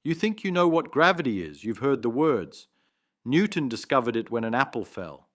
You think you know what gravity is, you've heard the words. Newton discovered it when an apple fell.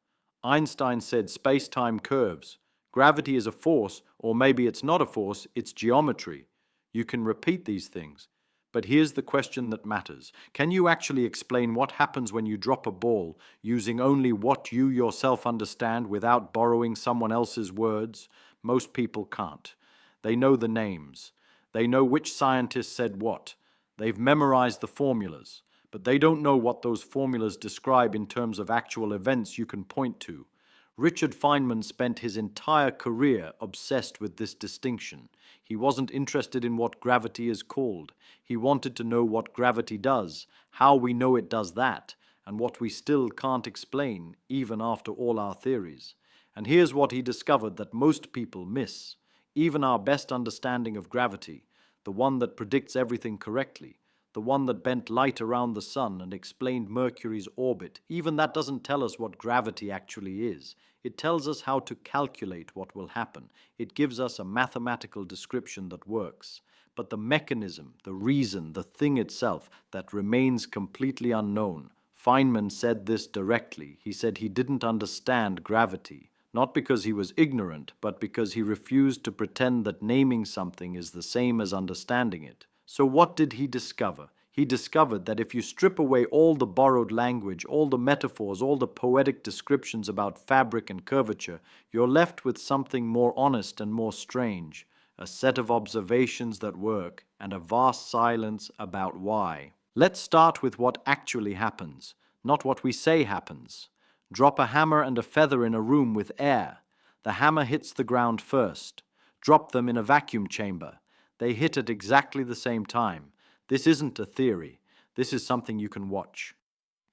Einstein said space-time curves. Gravity is a force, or maybe it's not a force, it's geometry. You can repeat these things. But here's the question that matters. Can you actually explain what happens when you drop a ball using only what you yourself understand without borrowing someone else's words? Most people can't. They know the names. They know which scientist said what. They've memorized the formulas. But they don't know what those formulas describe in terms of actual events you can point to. Richard Feynman spent his entire career obsessed with this distinction. He wasn't interested in what gravity is called. He wanted to know what gravity does, how we know it does that, and what we still can't explain, even after all our theories. And here's what he discovered that most people miss. Even our best understanding of gravity, the one that predicts everything correctly, the one that bent light around the sun and explained Mercury's orbit, even that doesn't tell us what gravity actually is. It tells us how to calculate what will happen. It gives us a mathematical description that works. But the mechanism, the reason, the thing itself, that remains completely unknown. Feynman said this directly. He said he didn't understand gravity. Not because he was ignorant, but because he refused to pretend that naming something is the same as understanding it. So what did he discover? He discovered that if you strip away all the borrowed language, all the metaphors, all the poetic descriptions about fabric and curvature, you're left with something more honest and more strange, a set of observations that work, and a vast silence about why. Let's start with what actually happens, not what we say happens. Drop a hammer and a feather in a room with air. The hammer hits the ground first. Drop them in a vacuum chamber. They hit at exactly the same time. This isn't a theory. This is something you can watch.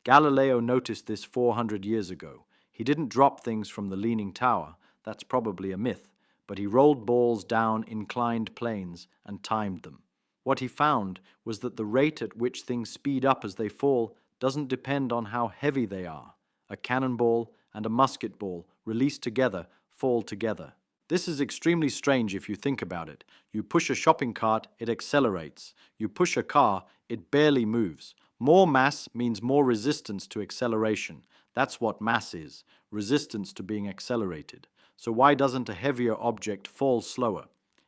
Galileo noticed this 400 years ago. He didn't drop things from the Leaning Tower. That's probably a myth. But he rolled balls down inclined planes and timed them. What he found was that the rate at which things speed up as they fall doesn't depend on how heavy they are. A cannonball and a musket ball, released together, fall together. This is extremely strange if you think about it. You push a shopping cart, it accelerates. You push a car, it barely moves. More mass means more resistance to acceleration. That's what mass is, resistance to being accelerated. So why doesn't a heavier object fall slower?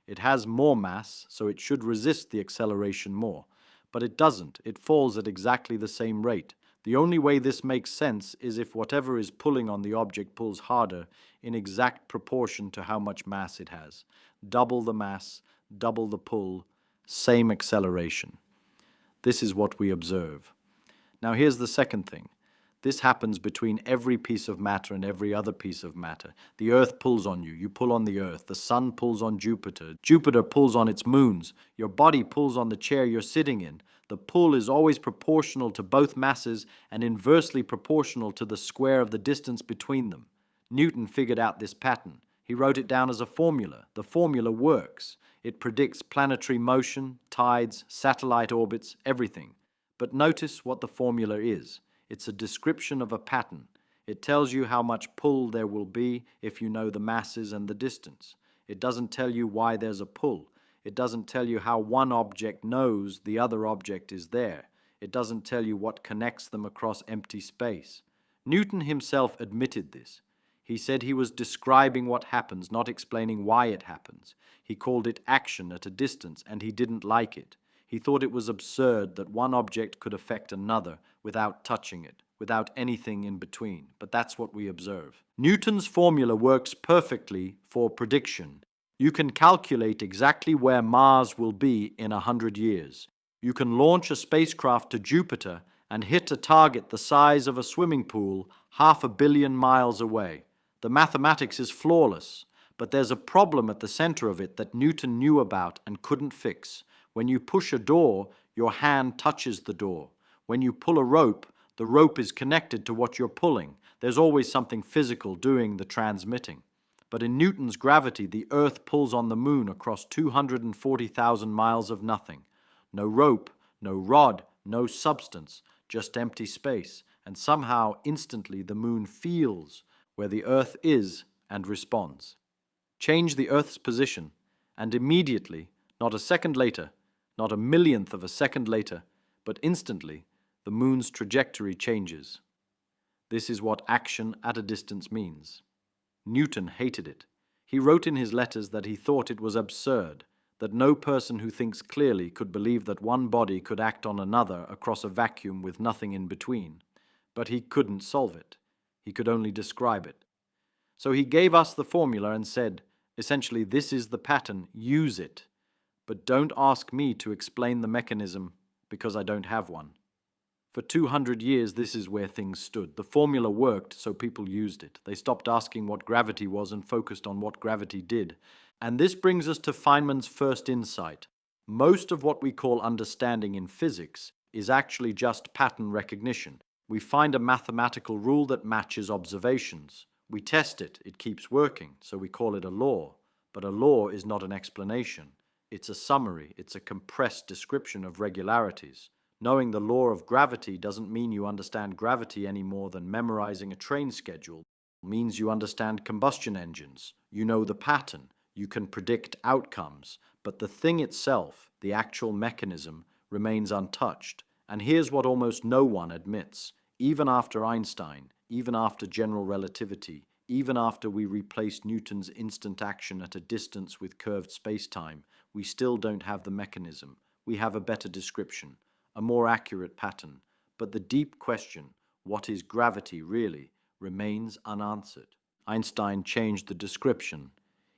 It has more mass, so it should resist the acceleration more. But it doesn't. It falls at exactly the same rate. The only way this makes sense is if whatever is pulling on the object pulls harder in exact proportion to how much mass it has. Double the mass, double the pull, same acceleration. This is what we observe. Now here's the second thing. This happens between every piece of matter and every other piece of matter. The Earth pulls on you. You pull on the Earth. The Sun pulls on Jupiter. Jupiter pulls on its moons. Your body pulls on the chair you're sitting in. The pull is always proportional to both masses and inversely proportional to the square of the distance between them. Newton figured out this pattern. He wrote it down as a formula. The formula works. It predicts planetary motion, tides, satellite orbits, everything. But notice what the formula is. It's a description of a pattern. It tells you how much pull there will be if you know the masses and the distance. It doesn't tell you why there's a pull. It doesn't tell you how one object knows the other object is there. It doesn't tell you what connects them across empty space. Newton himself admitted this. He said he was describing what happens, not explaining why it happens. He called it action at a distance, and he didn't like it. He thought it was absurd that one object could affect another without touching it, without anything in between. But that's what we observe. Newton's formula works perfectly for prediction. You can calculate exactly where Mars will be in 100 years. You can launch a spacecraft to Jupiter and hit a target the size of a swimming pool 500 million miles away. The mathematics is flawless, but there's a problem at the center of it that Newton knew about and couldn't fix. When you push a door, your hand touches the door. When you pull a rope, the rope is connected to what you're pulling. There's always something physical doing the transmitting. But in Newton's gravity, the Earth pulls on the moon across 240,000 miles of nothing. No rope, no rod, no substance, just empty space. And somehow, instantly, the moon feels where the Earth is and responds. Change the Earth's position, and immediately, not a second later, not a millionth of a second later, But instantly, the moon's trajectory changes. This is what action at a distance means. Newton hated it. He wrote in his letters that he thought it was absurd, that no person who thinks clearly could believe that one body could act on another across a vacuum with nothing in between. But he couldn't solve it. He could only describe it. So he gave us the formula and said, essentially, this is the pattern, use it. But don't ask me to explain the mechanism because I don't have one. For 200 years, this is where things stood. The formula worked, so people used it. They stopped asking what gravity was and focused on what gravity did. And this brings us to Feynman's first insight. Most of what we call understanding in physics is actually just pattern recognition. We find a mathematical rule that matches observations. We test it, it keeps working, so we call it a law. But a law is not an explanation. It's a summary, it's a compressed description of regularities. Knowing the law of gravity doesn't mean you understand gravity any more than memorizing a train schedule. It means you understand combustion engines. You know the pattern. You can predict outcomes. But the thing itself, the actual mechanism, remains untouched. And here's what almost no one admits. Even after Einstein, even after general relativity, even after we replaced Newton's instant action at a distance with curved spacetime, we still don't have the mechanism. We have a better description, a more accurate pattern, but the deep question, what is gravity really, remains unanswered. Einstein changed the description.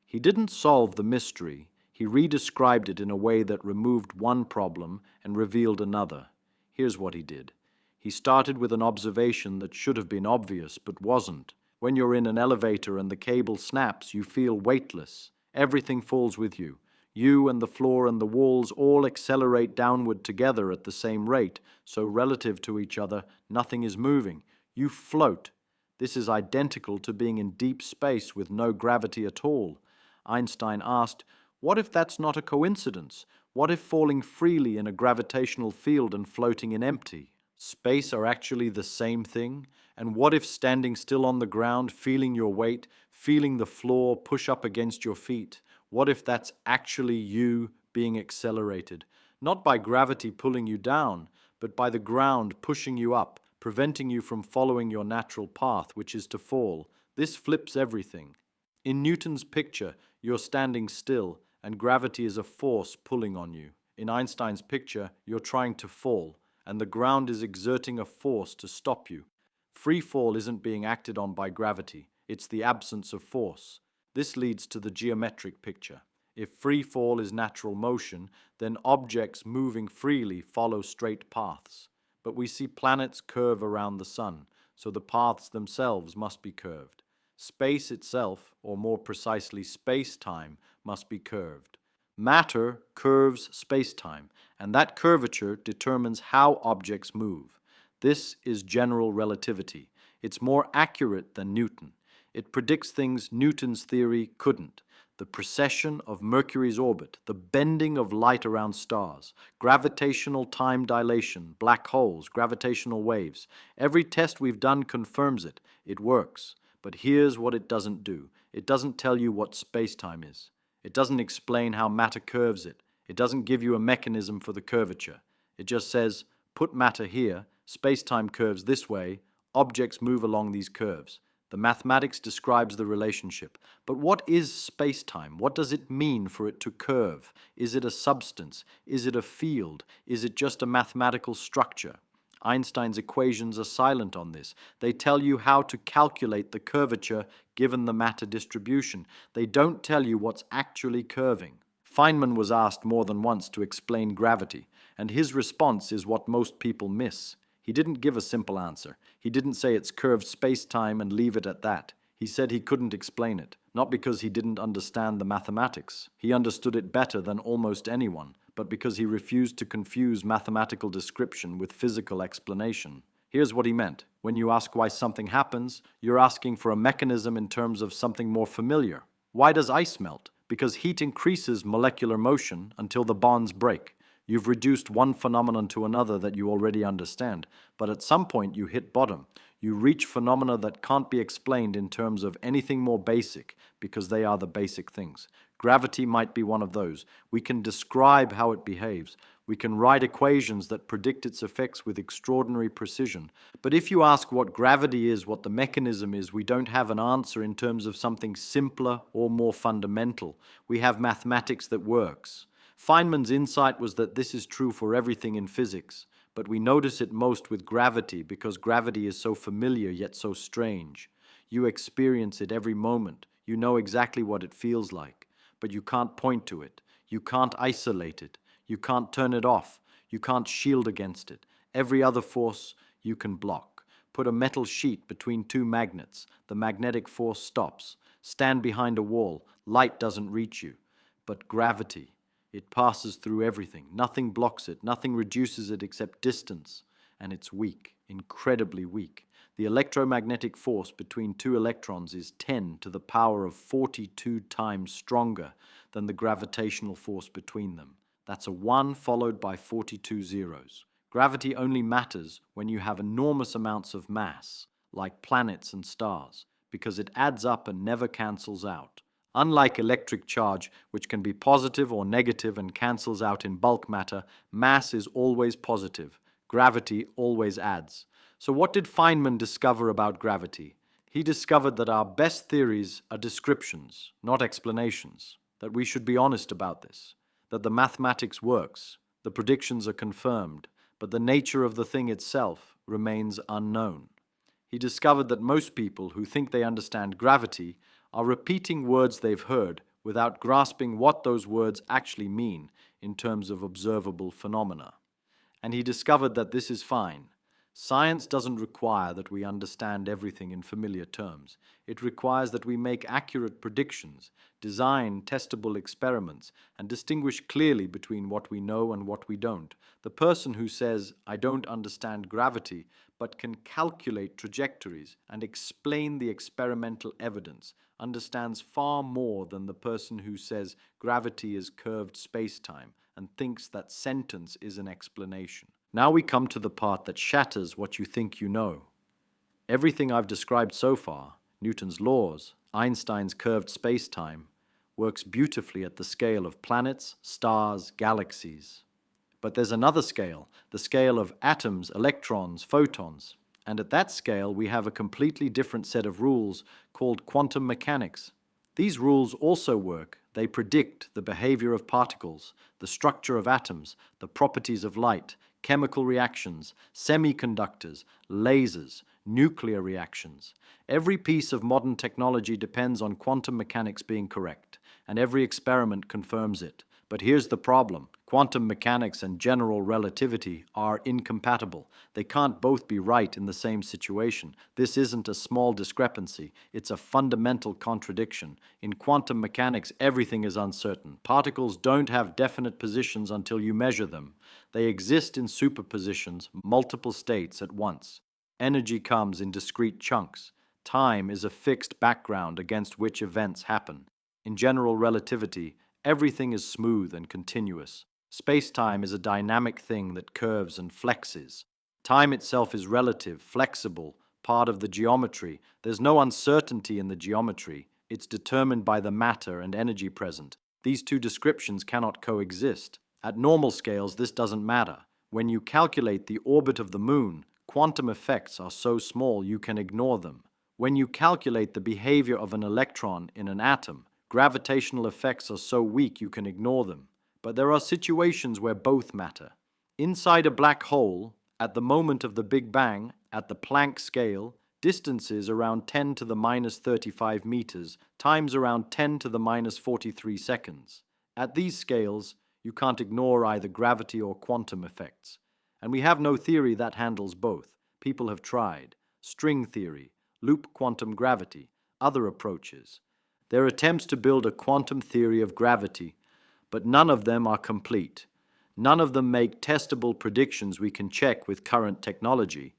He didn't solve the mystery, he redescribed it in a way that removed one problem and revealed another. Here's what he did. He started with an observation that should have been obvious but wasn't. When you're in an elevator and the cable snaps, you feel weightless. Everything falls with you. You and the floor and the walls all accelerate downward together at the same rate, so relative to each other, nothing is moving. You float. This is identical to being in deep space with no gravity at all. Einstein asked, what if that's not a coincidence? What if falling freely in a gravitational field and floating in empty space are actually the same thing? And what if standing still on the ground, feeling your weight, feeling the floor push up against your feet? What if that's actually you being accelerated? Not by gravity pulling you down, but by the ground pushing you up, preventing you from following your natural path, which is to fall. This flips everything. In Newton's picture, you're standing still, and gravity is a force pulling on you. In Einstein's picture, you're trying to fall, and the ground is exerting a force to stop you. Free fall isn't being acted on by gravity, it's the absence of force. This leads to the geometric picture. If free fall is natural motion, then objects moving freely follow straight paths. But we see planets curve around the sun, so the paths themselves must be curved. Space itself, or more precisely space-time, must be curved. Matter curves space-time, and that curvature determines how objects move. This is general relativity. It's more accurate than Newton. It predicts things Newton's theory couldn't. The precession of Mercury's orbit, the bending of light around stars, gravitational time dilation, black holes, gravitational waves. Every test we've done confirms it. It works. But here's what it doesn't do. It doesn't tell you what space-time is. It doesn't explain how matter curves it. It doesn't give you a mechanism for the curvature. It just says, put matter here, space-time curves this way, objects move along these curves. The mathematics describes the relationship. But what is space-time? What does it mean for it to curve? Is it a substance? Is it a field? Is it just a mathematical structure? Einstein's equations are silent on this. They tell you how to calculate the curvature given the matter distribution. They don't tell you what's actually curving. Feynman was asked more than once to explain gravity, and his response is what most people miss. He didn't give a simple answer. He didn't say it's curved space-time and leave it at that. He said he couldn't explain it, not because he didn't understand the mathematics. He understood it better than almost anyone, but because he refused to confuse mathematical description with physical explanation. Here's what he meant. When you ask why something happens, you're asking for a mechanism in terms of something more familiar. Why does ice melt? Because heat increases molecular motion until the bonds break. You've reduced one phenomenon to another that you already understand, but at some point you hit bottom. You reach phenomena that can't be explained in terms of anything more basic, because they are the basic things. Gravity might be one of those. We can describe how it behaves. We can write equations that predict its effects with extraordinary precision. But if you ask what gravity is, what the mechanism is, we don't have an answer in terms of something simpler or more fundamental. We have mathematics that works. Feynman's insight was that this is true for everything in physics, but we notice it most with gravity because gravity is so familiar yet so strange. You experience it every moment. You know exactly what it feels like, but you can't point to it. You can't isolate it. You can't turn it off. You can't shield against it. Every other force you can block. Put a metal sheet between two magnets. The magnetic force stops. Stand behind a wall. Light doesn't reach you. But gravity, it passes through everything. Nothing blocks it. Nothing reduces it except distance. And it's weak, incredibly weak. The electromagnetic force between two electrons is 10 to the power of 42 times stronger than the gravitational force between them. That's a 1 followed by 42 zeros. Gravity only matters when you have enormous amounts of mass, like planets and stars, because it adds up and never cancels out. Unlike electric charge, which can be positive or negative and cancels out in bulk matter, mass is always positive. Gravity always adds. So what did Feynman discover about gravity? He discovered that our best theories are descriptions, not explanations, that we should be honest about this, that the mathematics works, the predictions are confirmed, but the nature of the thing itself remains unknown. He discovered that most people who think they understand gravity are repeating words they've heard without grasping what those words actually mean in terms of observable phenomena. And he discovered that this is fine. Science doesn't require that we understand everything in familiar terms. It requires that we make accurate predictions, design testable experiments, and distinguish clearly between what we know and what we don't. The person who says, "I don't understand gravity," but can calculate trajectories and explain the experimental evidence, understands far more than the person who says gravity is curved spacetime and thinks that sentence is an explanation. Now we come to the part that shatters what you think you know. Everything I've described so far, Newton's laws, Einstein's curved spacetime, works beautifully at the scale of planets, stars, galaxies. But there's another scale, the scale of atoms, electrons, photons. And at that scale, we have a completely different set of rules called quantum mechanics. These rules also work. They predict the behavior of particles, the structure of atoms, the properties of light, chemical reactions, semiconductors, lasers, nuclear reactions. Every piece of modern technology depends on quantum mechanics being correct, and every experiment confirms it. But here's the problem. Quantum mechanics and general relativity are incompatible. They can't both be right in the same situation. This isn't a small discrepancy. It's a fundamental contradiction. In quantum mechanics, everything is uncertain. Particles don't have definite positions until you measure them. They exist in superpositions, multiple states at once. Energy comes in discrete chunks. Time is a fixed background against which events happen. In general relativity, everything is smooth and continuous. Space-time is a dynamic thing that curves and flexes. Time itself is relative, flexible, part of the geometry. There's no uncertainty in the geometry. It's determined by the matter and energy present. These two descriptions cannot coexist. At normal scales, this doesn't matter. When you calculate the orbit of the moon, quantum effects are so small you can ignore them. When you calculate the behavior of an electron in an atom, gravitational effects are so weak you can ignore them. But there are situations where both matter. Inside a black hole, at the moment of the Big Bang, at the Planck scale, distances around 10 to the minus 35 meters, times around 10 to the minus 43 seconds. At these scales, you can't ignore either gravity or quantum effects. And we have no theory that handles both. People have tried. String theory, loop quantum gravity, other approaches. There are attempts to build a quantum theory of gravity, but none of them are complete. None of them make testable predictions we can check with current technology.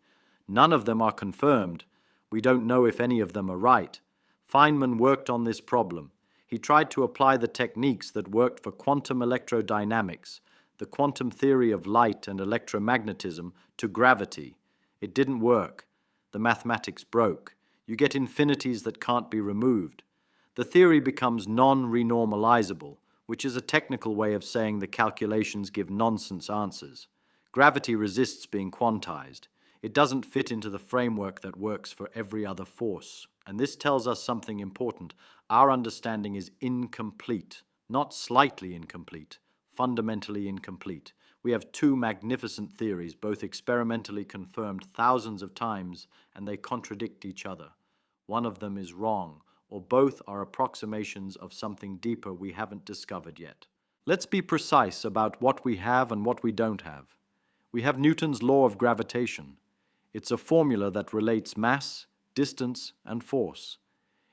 None of them are confirmed. We don't know if any of them are right. Feynman worked on this problem. He tried to apply the techniques that worked for quantum electrodynamics, the quantum theory of light and electromagnetism, to gravity. It didn't work. The mathematics broke. You get infinities that can't be removed. The theory becomes non-renormalizable, which is a technical way of saying the calculations give nonsense answers. Gravity resists being quantized. It doesn't fit into the framework that works for every other force. And this tells us something important. Our understanding is incomplete, not slightly incomplete, fundamentally incomplete. We have two magnificent theories, both experimentally confirmed thousands of times, and they contradict each other. One of them is wrong, or both are approximations of something deeper we haven't discovered yet. Let's be precise about what we have and what we don't have. We have Newton's law of gravitation. It's a formula that relates mass, distance, and force.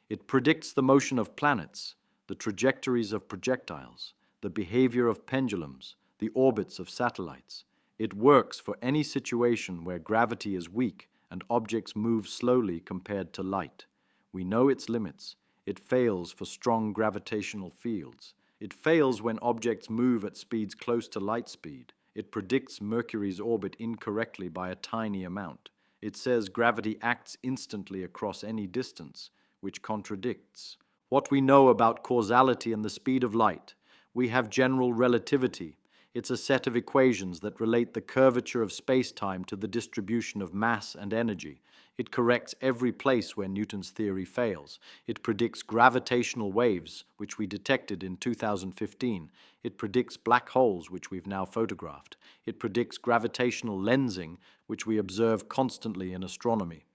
It predicts the motion of planets, the trajectories of projectiles, the behavior of pendulums, the orbits of satellites. It works for any situation where gravity is weak and objects move slowly compared to light. We know its limits. It fails for strong gravitational fields. It fails when objects move at speeds close to light speed. It predicts Mercury's orbit incorrectly by a tiny amount. It says gravity acts instantly across any distance, which contradicts what we know about causality and the speed of light. We have general relativity. It's a set of equations that relate the curvature of space-time to the distribution of mass and energy. It corrects every place where Newton's theory fails. It predicts gravitational waves, which we detected in 2015. It predicts black holes, which we've now photographed. It predicts gravitational lensing, which we observe constantly in astronomy.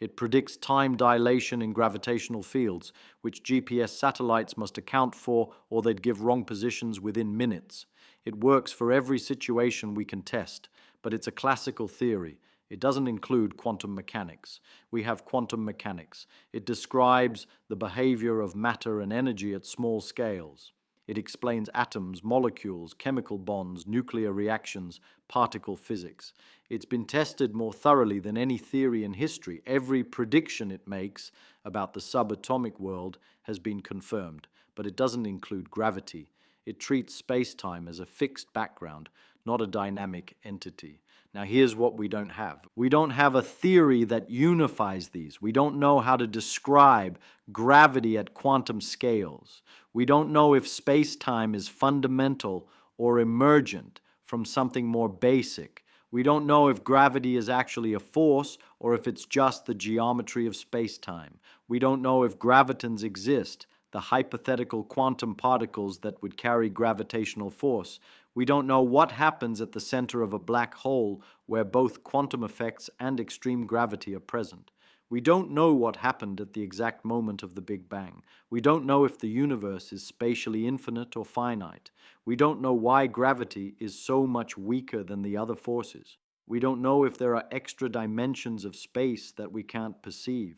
It predicts time dilation in gravitational fields, which GPS satellites must account for, or they'd give wrong positions within minutes. It works for every situation we can test, but it's a classical theory. It doesn't include quantum mechanics. We have quantum mechanics. It describes the behavior of matter and energy at small scales. It explains atoms, molecules, chemical bonds, nuclear reactions, particle physics. It's been tested more thoroughly than any theory in history. Every prediction it makes about the subatomic world has been confirmed, but it doesn't include gravity. It treats space-time as a fixed background, not a dynamic entity. Now here's what we don't have. We don't have a theory that unifies these. We don't know how to describe gravity at quantum scales. We don't know if space-time is fundamental or emergent from something more basic. We don't know if gravity is actually a force or if it's just the geometry of space-time. We don't know if gravitons exist, the hypothetical quantum particles that would carry gravitational force. We don't know what happens at the center of a black hole where both quantum effects and extreme gravity are present. We don't know what happened at the exact moment of the Big Bang. We don't know if the universe is spatially infinite or finite. We don't know why gravity is so much weaker than the other forces. We don't know if there are extra dimensions of space that we can't perceive.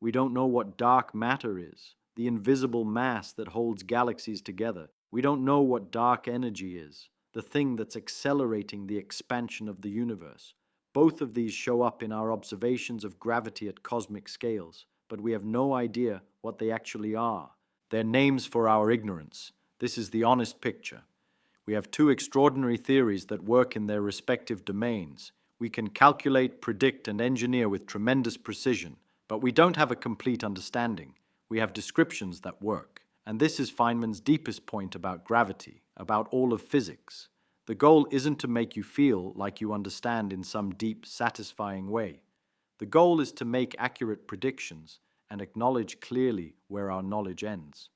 We don't know what dark matter is, the invisible mass that holds galaxies together. We don't know what dark energy is, the thing that's accelerating the expansion of the universe. Both of these show up in our observations of gravity at cosmic scales, but we have no idea what they actually are. They're names for our ignorance. This is the honest picture. We have two extraordinary theories that work in their respective domains. We can calculate, predict, and engineer with tremendous precision, but we don't have a complete understanding. We have descriptions that work. And this is Feynman's deepest point about gravity, about all of physics. The goal isn't to make you feel like you understand in some deep, satisfying way. The goal is to make accurate predictions and acknowledge clearly where our knowledge ends.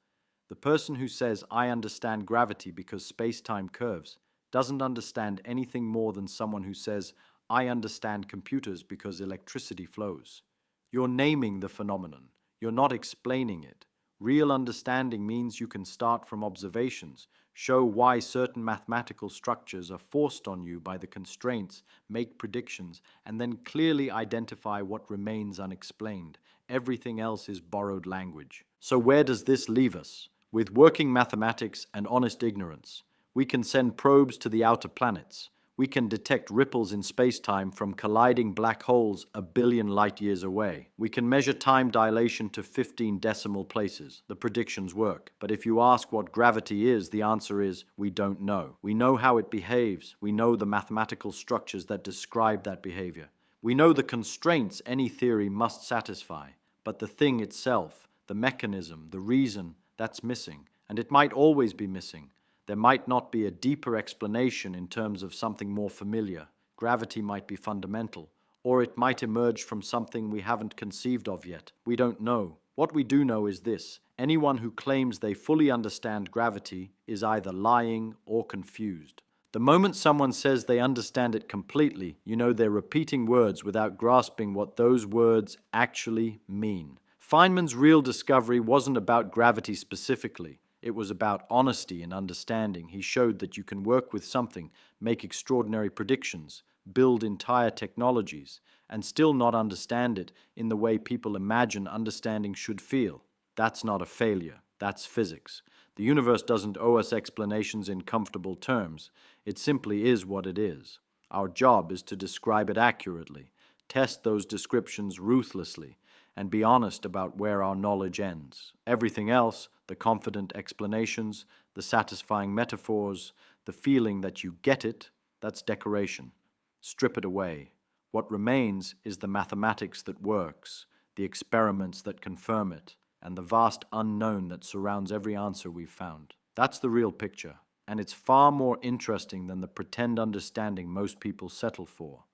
The person who says, "I understand gravity because space-time curves," doesn't understand anything more than someone who says, "I understand computers because electricity flows." You're naming the phenomenon. You're not explaining it. Real understanding means you can start from observations, show why certain mathematical structures are forced on you by the constraints, make predictions, and then clearly identify what remains unexplained. Everything else is borrowed language. So where does this leave us? With working mathematics and honest ignorance, we can send probes to the outer planets. We can detect ripples in space-time from colliding black holes a billion light-years away. We can measure time dilation to 15 decimal places. The predictions work. But if you ask what gravity is, the answer is, we don't know. We know how it behaves. We know the mathematical structures that describe that behavior. We know the constraints any theory must satisfy. But the thing itself, the mechanism, the reason, that's missing. And it might always be missing. There might not be a deeper explanation in terms of something more familiar. Gravity might be fundamental, or it might emerge from something we haven't conceived of yet. We don't know. What we do know is this: anyone who claims they fully understand gravity is either lying or confused. The moment someone says they understand it completely, you know they're repeating words without grasping what those words actually mean. Feynman's real discovery wasn't about gravity specifically. It was about honesty and understanding. He showed that you can work with something, make extraordinary predictions, build entire technologies, and still not understand it in the way people imagine understanding should feel. That's not a failure. That's physics. The universe doesn't owe us explanations in comfortable terms. It simply is what it is. Our job is to describe it accurately, test those descriptions ruthlessly, and be honest about where our knowledge ends. Everything else, the confident explanations, the satisfying metaphors, the feeling that you get it, that's decoration. Strip it away. What remains is the mathematics that works, the experiments that confirm it, and the vast unknown that surrounds every answer we've found. That's the real picture, and it's far more interesting than the pretend understanding most people settle for.